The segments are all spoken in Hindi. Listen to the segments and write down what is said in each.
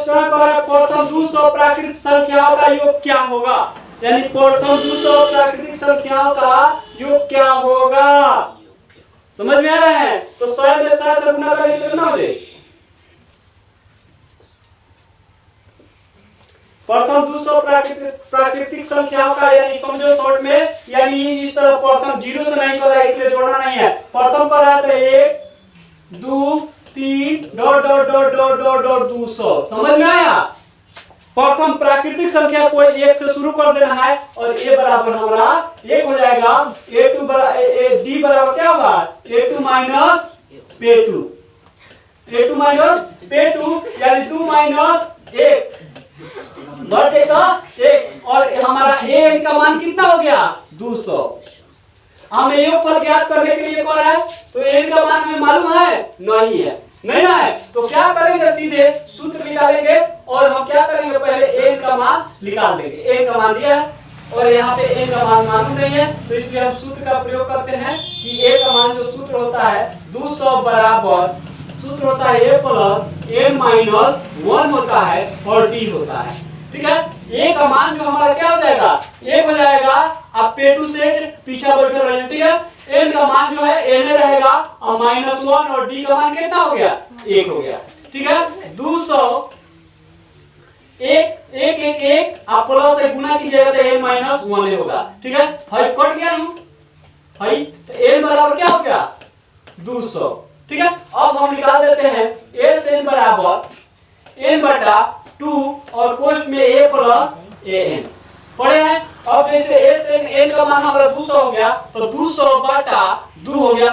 क्वेश्चन पर प्रथम 200 प्राकृतिक संख्याओं का योग क्या होगा, यानी प्रथम 200 प्राकृतिक संख्याओं का योग क्या होगा, समझ में आ रहा है। तो 100 में 100 से गुना करेंगे तो कितना हो जाएगा, प्रथम 200 प्राकृतिक संख्याओं का, यानी समझो शॉर्ट में, यानी इस तरह प्रथम 0 से नहीं कर रहा है इसलिए जोड़ना नहीं है, प्रथम कर रहा है तो 1 2 3 dot dot dot dot dot dot 200, समझ में आया। प्रथम प्राकृतिक संख्या को 1 से शुरू कर देना है और a बराबर हमारा 1 हो जाएगा, a2 बराबर d बराबर क्या होगा, a2 minus p2, a2 minus p2 यानी 2 माइनस 1 बढ़ेगा 1 और हमारा a का मान कितना हो गया 200। हमें योगफल ज्ञात करने के लिए कह रहा है तो a का मान हमें मालूम है नहीं है, नहीं ना है, तो क्या करेंगे सीधे सूत्र निकालेंगे और हम क्या करेंगे पहले a का मान निकाल देंगे। a का मान दिया है और यहाँ पे a का मान मालूम नहीं है तो इसलिए हम सूत्र का प्रयोग करते हैं कि a का मान जो सूत्र होता है 200 बराबर सूत्र होता है a प्लस a माइनस 1 होता है और d होता है, ठीक है। a का मान जो हमारा क्या हो जाएगा 1 हो जाएगा, आप p2 से पीछे बैठे रहिए, ठीक है। n का मान जो है n रहेगा और -1 और d का मान कितना हो गया 1 हो गया, ठीक है। 200 1 1 1 1 आप प्लस से गुना कीजिएगा तो n -1 होगा, ठीक है। हई कट गया नु हई तो n बराबर क्या हो गया 200, ठीक है। अब हम निकाल देते हैं s n बराबर n बटा 2 और कोष्ठ में a प्लस an पढ़े हैं। अब जैसे n का मान हमारा 200 हो गया तो 200 बटा 2 हो गया,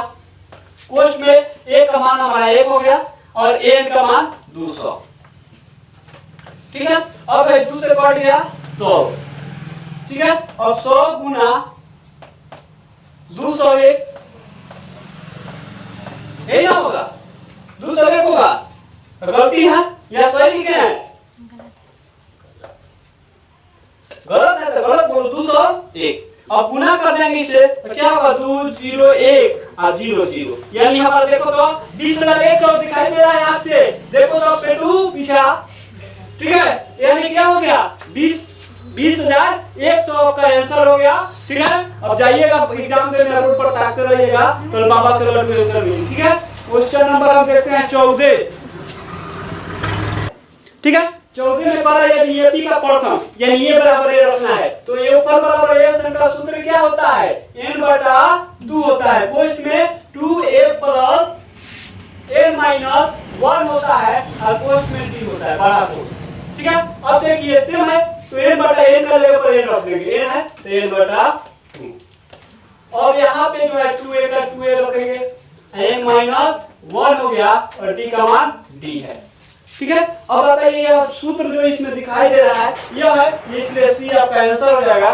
कोष्ठ में a का मान हमारा 1 हो गया और n का मान 200, ठीक है। अब 2 से कट गया 100, ठीक है। अब 100 गुना 201 यही ना होगा, 201 होगा, गलती है या सही लिखे हैं, गलत है तो गलत बोलो 201। अब गुना कर देंगे इसे तो क्या होगा 201 और 00, यानी हमारा देखो तो 20,100 दिखाई दे रहा है आंख से, देखो तो पेटू पीछा, ठीक है। यानी क्या हो गया 20,100 का आंसर हो गया, ठीक है। अब जाइएगा एग्जाम देने रोड पर ताकते रहिएगा तो बाबा के लड्डू आंसर मिलेगा, ठीक है। क्वेश्चन नंबर हम देखते हैं 14, ठीक है। 14 में पढ़ा यदि AP का प्रथम यानी a बराबर a रखना है तो a ऊपर बराबर a का सूत्र क्या होता है n बटा 2 होता है, कोष्ठ में 2a प्लस n माइनस 1 होता है और कोष्ठ में d होता है बड़ा कोष्ठ, ठीक है। अब देखिए सेम है तो n बटा n का लेवल पर n रख देंगे, n है तो n बटा 2। अब यहाँ पे जो है 2a का 2a रखेंगे, n माइनस 1 हो गया और d का मान d है, ठीक है। अब बताइए यह सूत्र जो इसमें दिखाई दे रहा है यह है, इसलिए सी आपका आंसर हो जाएगा।